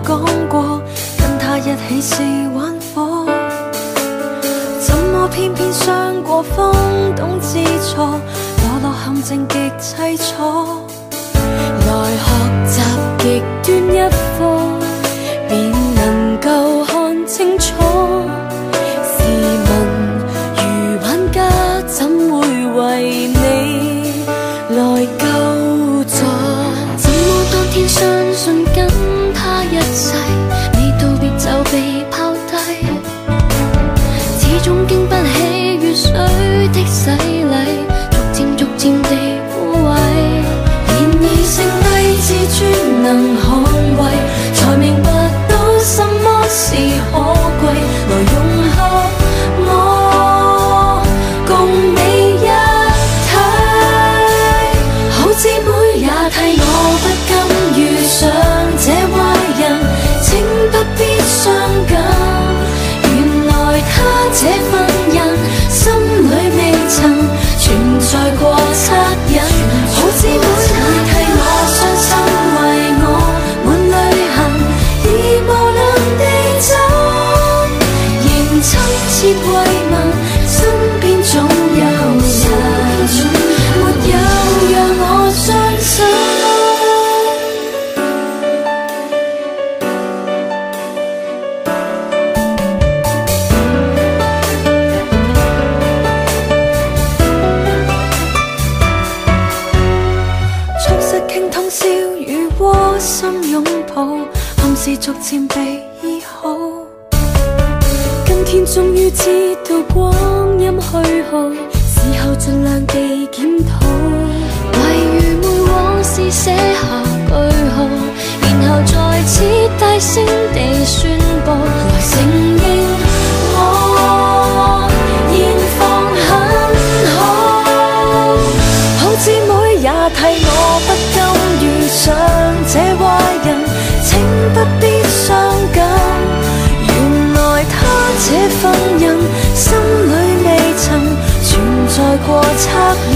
講過，跟他一起是玩火，怎麼偏偏傷過方懂知錯，墮落陷阱極凄楚。來學習極端一課，便能夠看清楚。試問如玩家怎會為你來救助？怎麼當天相信跟他一世，未道別就被拋低，始終經不起雨水的洗禮，逐漸地枯萎。然而剩低自尊能捍衛，才明白到什麼是可貴。來融合我，共你一體，好姊妹也替我不甘遇上這壞人，請不必傷感。原來他這份人心裏未曾存在過惻隱，好姊妹會替我傷心，為我滿淚痕，而無論地走，仍親切慰問，身邊總有人，沒有讓我傷心。是逐漸被醫好，今天終於知道光陰虛耗，時候盡量地檢討，例如每往事寫下句號，然後再次大聲地宣佈，來承認我現況很好，好姊妹也替我不甘遇上這壞人，請不必傷感，原來他這份人心裏未曾存在過惻隱。